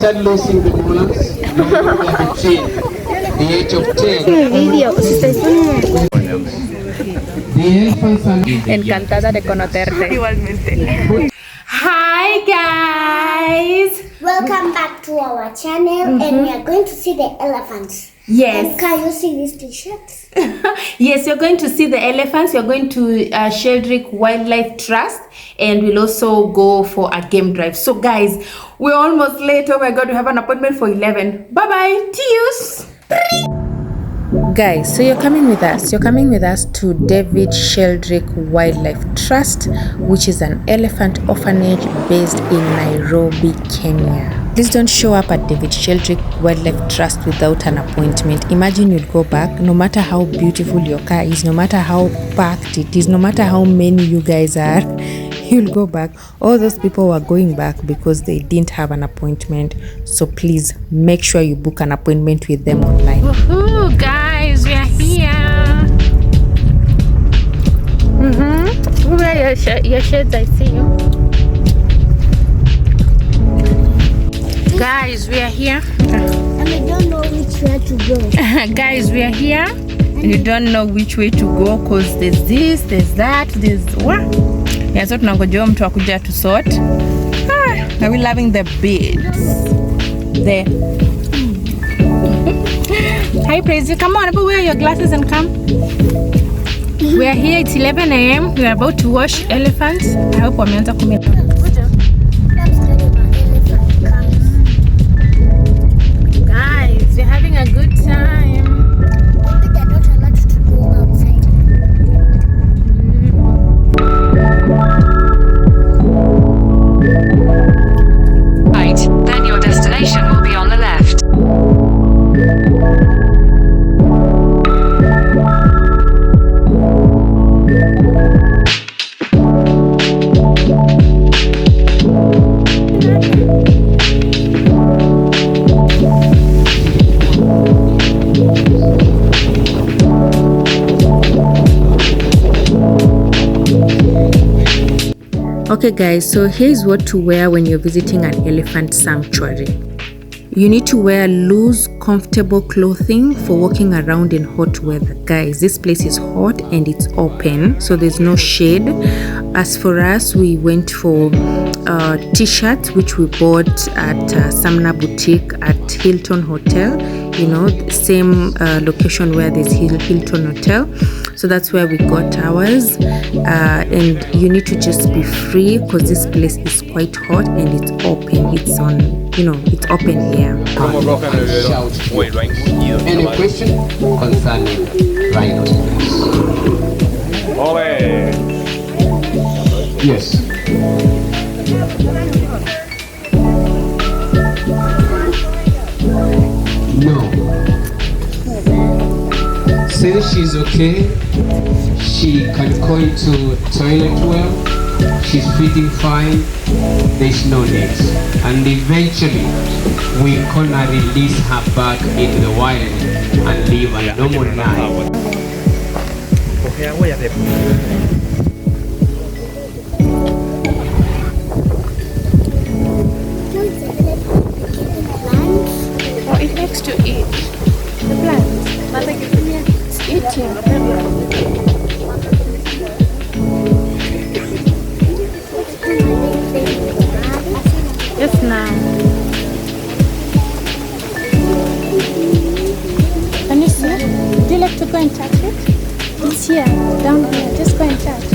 Start losing the molars, the age of 10. The elephants are encantada de conocerte. Igualmente. Hi guys! Welcome back to our channel and we are going to see the elephants. Yes. And can you see these t-shirts? Yes, you're going to see the elephants. You're going to Sheldrick Wildlife Trust and we'll also go for a game drive. So guys, we're almost late. Oh my god, we have an appointment for 11. Bye-bye. Cheers. Guys, so you're coming with us to David Sheldrick Wildlife Trust, which is an elephant orphanage based in Nairobi, Kenya. Please don't show up at David Sheldrick Wildlife Trust without an appointment. Imagine you'd go back, no matter how beautiful your car is, no matter how packed it is, no matter how many you guys are, you'll go back. All those people were going back because they didn't have an appointment. So please make sure you book an appointment with them online. Woohoo, guys, we are here. Where are your shades? I see you. Guys, we are here. And we don't know which way to go. Guys, we are here. And you don't know which way to go because there's this, there's that, there's what? Yeah, so tunangojea mtu akuja to sort. Are we loving the beads? There. Hi, Praise. Come on, wear your glasses and come. We are here. It's 11 a.m. We are about to wash elephants. I hope wameanza kumila. Guys, we're having a good time. Maybe they're not allowed to go outside. Right, then your destination will be on the left. Okay guys, so here's what to wear when you're visiting an elephant sanctuary. You need to wear loose, comfortable clothing for walking around in hot weather. Guys, this place is hot and it's open, so there's no shade. As for us, we went for t-shirts which we bought at Savannah boutique at Hilton Hotel, you know, the same location where there's Hilton Hotel. So that's where we got ours, and you need to just be free because this place is quite hot and it's open. It's on, you know, it's open here. Any question concerning rhinos? Yes. No. Since she's okay, she can go into toilet well, she's feeding fine, there's no need. And eventually, we're gonna release her back in the wild and live a normal life. Oh, it likes to eat the plants. Mother, it's eating. Just now. Can you see? Do you like to go and touch it? It's here, down here. Just go and touch.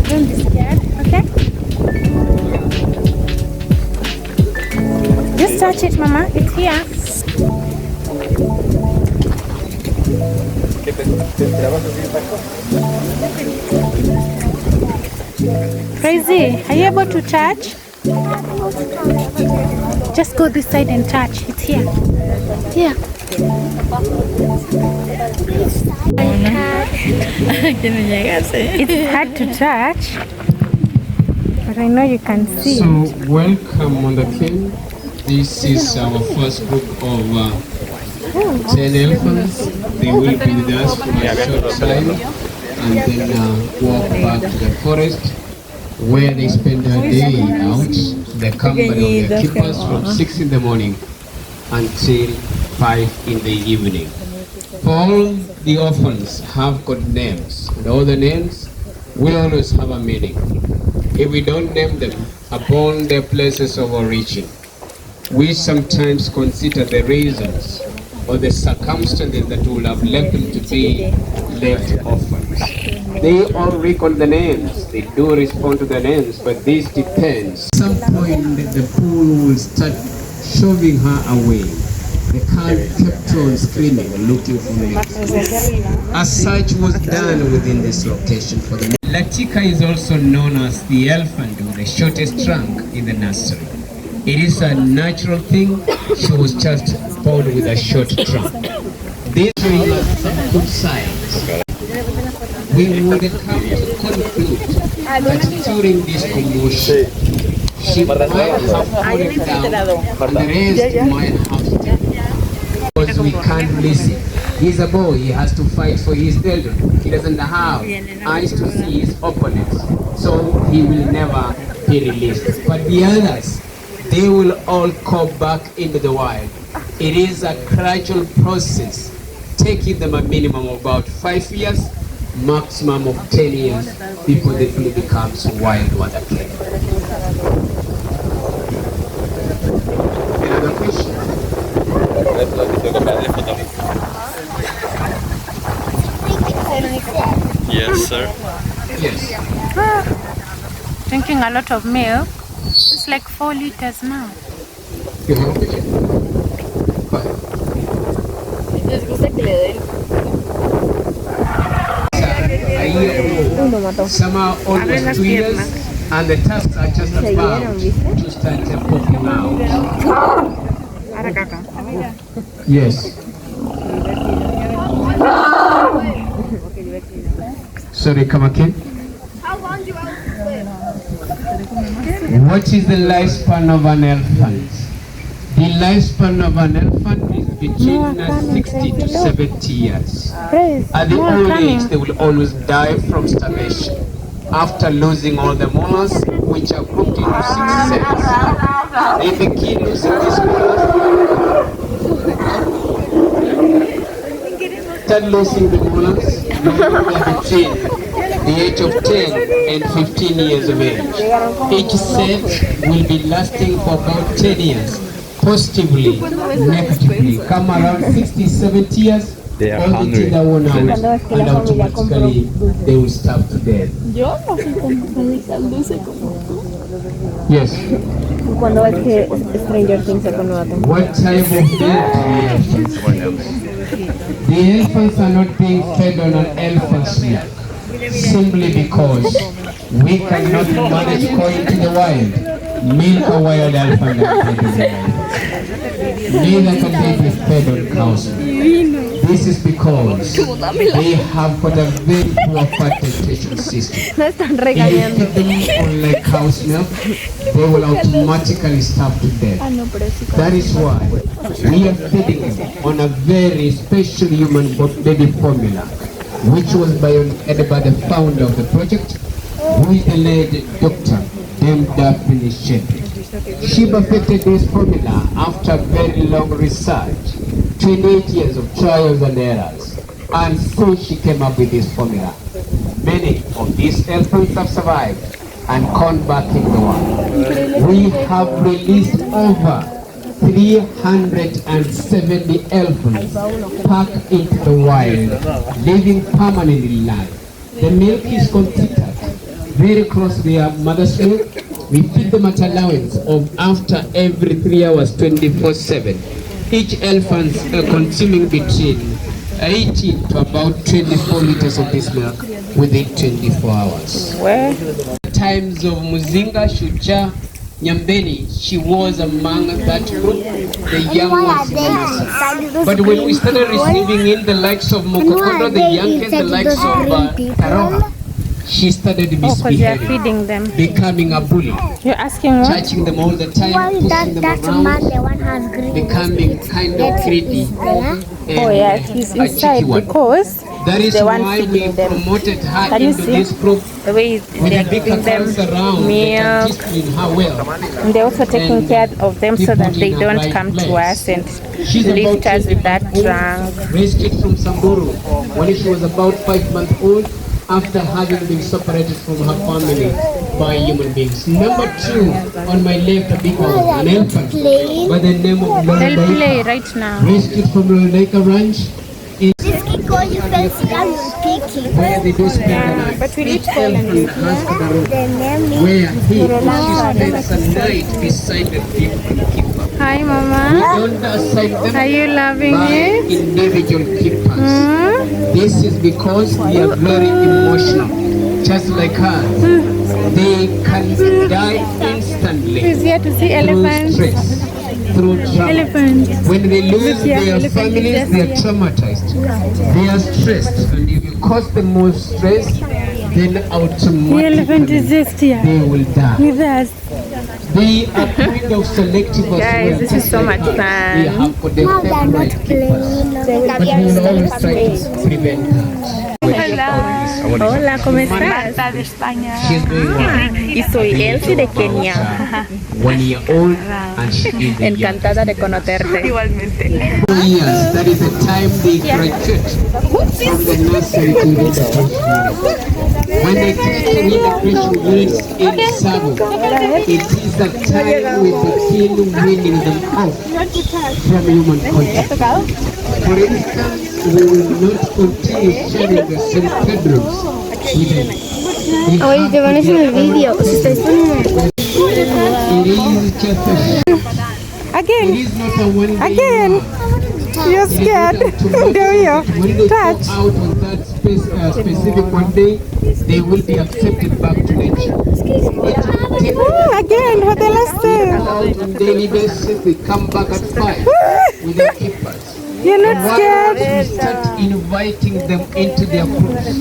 Don't be scared, okay? Just touch it, Mama. It's here. Crazy, are you able to touch? Just go this side and touch. It's here. Here. It's hard to touch, but I know you can see. So, welcome on the king. This is our first group of 10 elephants. They will be with us for a short time and then walk back to the forest where they spend their day out the company of the keepers from 6 in the morning until 5 in the evening. All the orphans have got names, and all the names will always have a meaning. If we don't name them upon their places of origin, we sometimes consider the reasons or the circumstances that will have led them to be left orphans. They all recall the names, they do respond to the names, but this depends. At some point the pool will start shoving her away. The cat kept on screaming and looking for me. As such was done within this location for the Latika is also known as the elephant with the shortest trunk in the nursery. It is a natural thing. She was just born with a short trunk. These are some good signs. We would come to conclude that during this commotion, she might have fallen down and the rest might have stayed. Because we can't release him. He's a boy, he has to fight for his children. He doesn't have eyes to see his opponents, so he will never be released. But the others, they will all come back into the wild. It is a gradual process, taking them a minimum of about 5 years, maximum of 10 years, before they fully becomes wild one again. Another question? Yes, sir. Yes. Drinking a lot of milk. It's like 4 liters now. You have a picture? Go ahead. A year old. Some are almost 2 years, and the tusks are just about to start popping out. Yes. Sorry, come again. What is the lifespan of an elephant? The lifespan of an elephant is between 60 to 70 years. At the old age, they will always die from starvation after losing all the molars, which are grouped into 6 cells. If the kid loses this molars, start losing the molars between the age of 10 and 15 years of age. Each set will be lasting for about 10 years, positively, negatively. Come around 60, 70 years, they are all the hungry. teeth are worn out, and automatically they will starve to death. Yes. Cuando ves que Stranger Things se pone a tomar. What type of milk do the elephants feed? The elephants are not being fed on an elephant's milk, simply because we cannot manage going to the wild, milk a wild elephant and feed the wild. Neither can they be fed on cow's milk. This is because they have got a very poor fertilization system. No están If regañando. you feed them on like cow's milk, they will automatically starve to death. That is why we are feeding them on a very special human baby formula, which was added by the founder of the project, who is the late Dr. David Sheldrick. She perfected this formula after very long research, 28 years of trials and errors, and so she came up with this formula. Many of these elephants have survived and gone back in the wild. We have released over 370 elephants back into the wild, living permanently live. The milk is considered very close to their mother's milk. We feed them at allowance of after every 3 hours, 24/7. Each elephant consuming between 18 to about 24 liters of this milk within 24 hours. Times of Muzinga, Shuja, Nyambeni, she was among that group, the young ones in the nursery. But when we started receiving in the likes of Mokokondo, the young and the likes of Taroha, she started because they are misbehaving, feeding them. becoming a bully, You're asking what? touching them all the time, Why pushing that them man, around, the one has green becoming kind of That greedy. is there. Oh yeah, he's a cheeky inside one. because That is the one why we feeding them. promoted her Can you into see? this group. The way With they're the big giving them accounts around, they can milk, discipline her well. and they're also taking And care of them so keep that putting they her don't right come to place. us and She's lift about us with 20 that months old, trunk. rescued from Samburu when she was about 5 months old after having been separated from her family by human beings. Number 2, on my left, a big one, an elephant by the name of They'll play Lolondaika, right now. rescued from Lolondaika Ranch in This kid called you fancy down and picky. where they do spend the night. But we Each need to call and elephant has to the room The name is where she spends a night beside the big keeper. Hi, We Mama. don't assign them Are you loving by it? individual keepers. Hmm? This is because we are very emotional, just like her. They can die instantly Who's here to see through elephants? stress, through trauma. Elephants. When they lose Yeah, their elephant families, is they are just traumatized. They are stressed, and if you cause them more stress, then The elephant is automatically just here they will die. with us. They are kind of selective as Guys, well. this is so much We fun. have for their now they're not favorite keepers. playing. But we will always try to prevent that. Hola, ¿cómo estás? de España. She's doing well. Y soy Elsie de Kenia. 1 year old and she is the Encantada de conocerte. Igualmente. 2 years. That is the time they graduate from the nursery to reintegration. When they teach the reintegration units in Savo, it is the time we begin weaning them off from human contact. For instance, we will not continue sharing the same bedrooms with them. Oye, te pones en el vídeo. Si estáis poniendo. It is just a It Again, is not a one day again. You're scared. There you When they touch. go out on that specific one day, they will be accepted back to nature. Again, for the last time. Out on daily basis, they come back at 5 with their keepers. You're not Once scared. we start inviting them into their groups,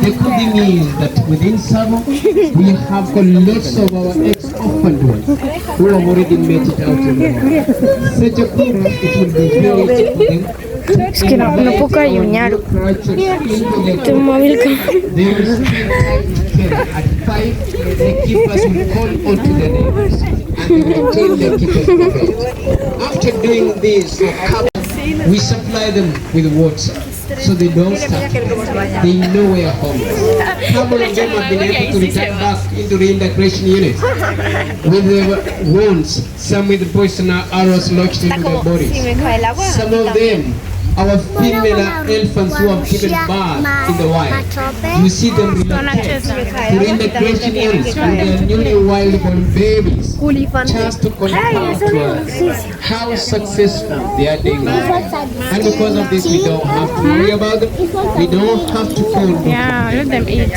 the good thing is that within Savo, we have got lots of our ex-orphaned ones who have already made it out in the world. Such a group, it will be very easy for them Es que no puedo cayuñar. Tu móvil. They will spend time together. At 5, the keepers will call onto the neighbors and they will tell the keepers to bed. After doing this for a couple, we supply them with water so they don't starve. They know where home is. How many of them have been able to return back into reintegration units with their wounds, some with poison arrows lodged into their bodies? Some of them, our female elephants who have given birth in the wild, you see them relocate to reintegration units with their newly wild-born babies, just to confirm to us how successful they are doing. And because of this, we don't have to worry about them. We don't have to call them. Yeah, let them eat.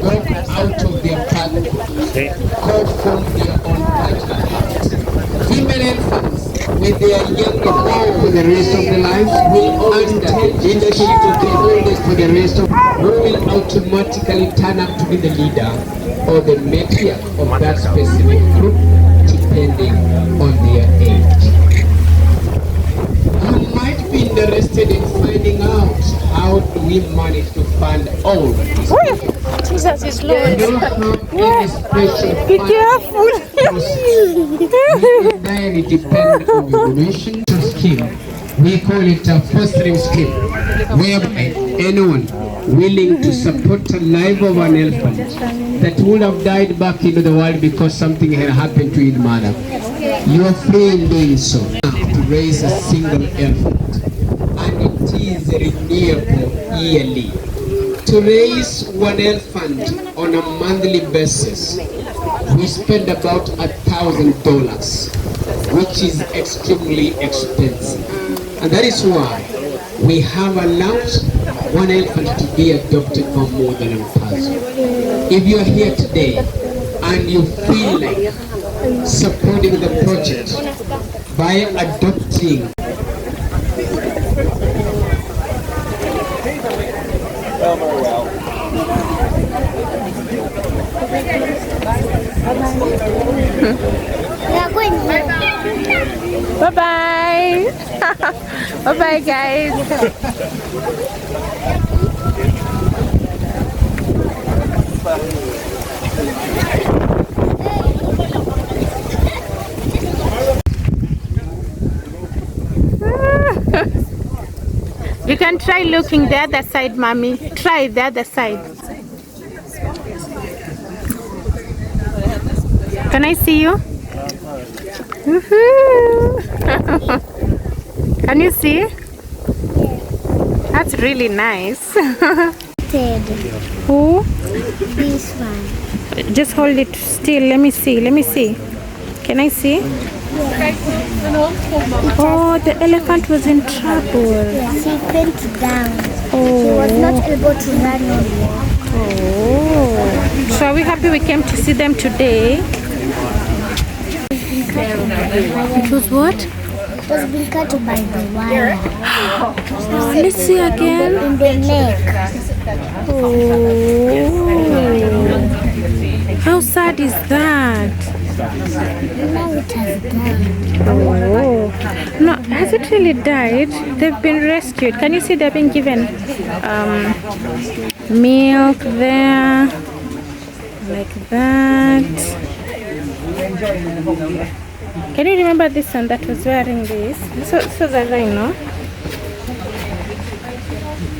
Go out of their path, call from their own path. Female elephants, with their young evolve for the rest of their lives, will undertake leadership of the oldest for the rest of, who will automatically turn up to be the leader or the matriarch of that specific group, depending on their age. You might be interested in finding out how we manage to fund all of this. Jesus is We Lord. don't have any special Be fund careful. We entirely depend on the donation scheme. We call it a fostering scheme, whereby anyone willing to support the life of an elephant that would have died back into the wild because something had happened to his mother, you are free in doing so. To raise a single elephant, and it is renewable yearly. To raise one elephant on a monthly basis, we spend about $1,000, which is extremely expensive. And that is why we have allowed one elephant to be adopted for more than a person. If you are here today and you feel like supporting the project by adopting We are going home. Bye-bye. Bye-bye, guys. You can try looking the other side, mommy. Try the other side. Can I see you? Can you see? That's really nice. Who? This one. Just hold it still. Let me see. Let me see. Can I see? Oh, the elephant was in trouble. Yes, he went down. Oh. He was not able to run or walk. Oh. So are we happy we came to see them today? It was what? It was being cut by the wire. Oh, let's see again. In the neck. Oh. How sad is that? Now it has died. Oh. No, has it really died? They've been rescued. Can you see they've been given milk there? Like that. Can you remember this one that was wearing this? So the rhino.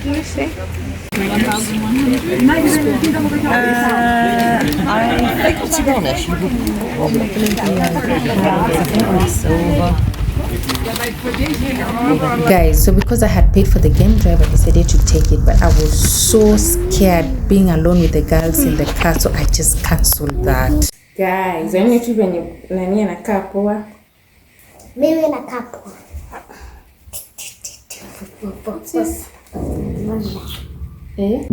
Can you see? To be honest, you would probably Guys, so because I had paid for the game drive, I decided to take it, but I was so scared being alone with the girls in the car, so I just cancelled that. Guys, I need to nani anakaa poa. Mimi na kapo. Eh?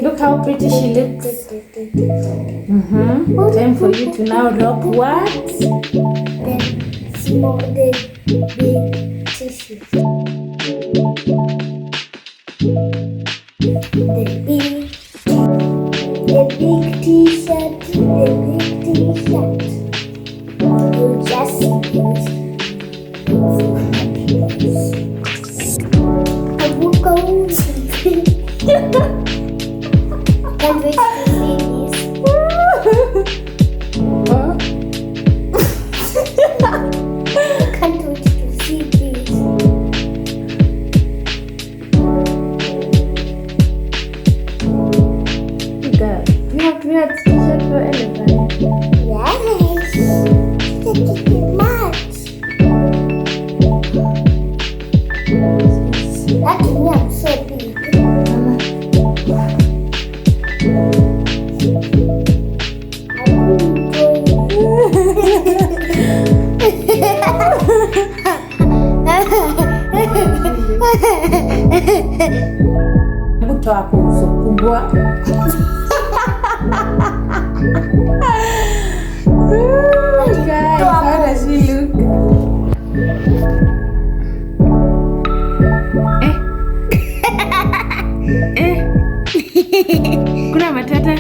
Look how pretty she looks. Time for you to now rock what? The small, the big tissue. The big t-shirt. The big t-shirt. You just use. I will go. Can't wait to see this. Can't wait to see this. You have to wear a t-shirt for elephant. Yes. Thank you so much. That to me, I'm so big. Mtu hapo uso kubwa. Guys, how does she look? Kuna matata?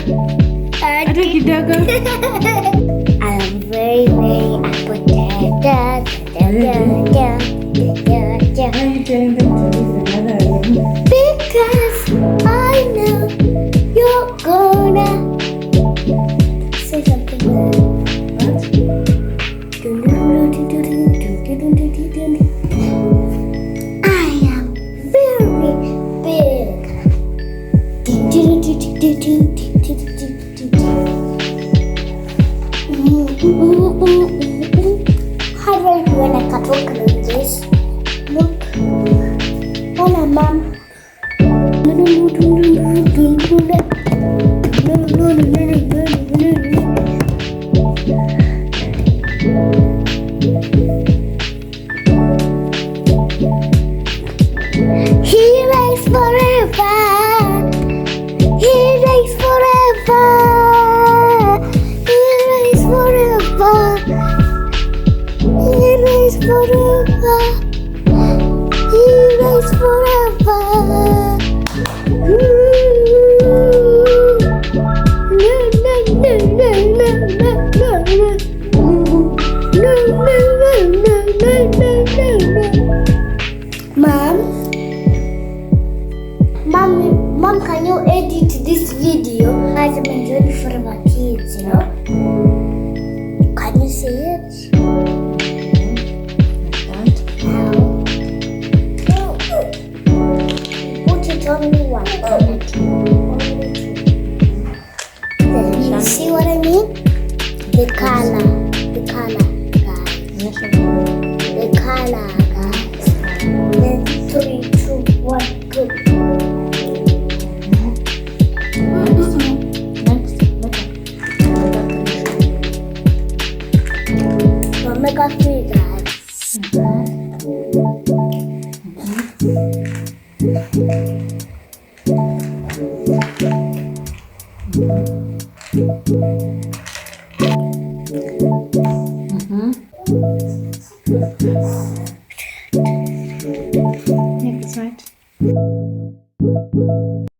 Hata kidogo. I am very, very unprotected. Why are you telling them to leave another room? Because I know you're gonna say something bad. What? I am very big. How do I do when I cut open this? Look. Hola, Mom. enjoyed for our kids, you know. Can you see it? Now, put it only one. Only two. You see what I mean? The color, guys. The color, guys. Then 3, 2, 1, go. Omega 3, guys.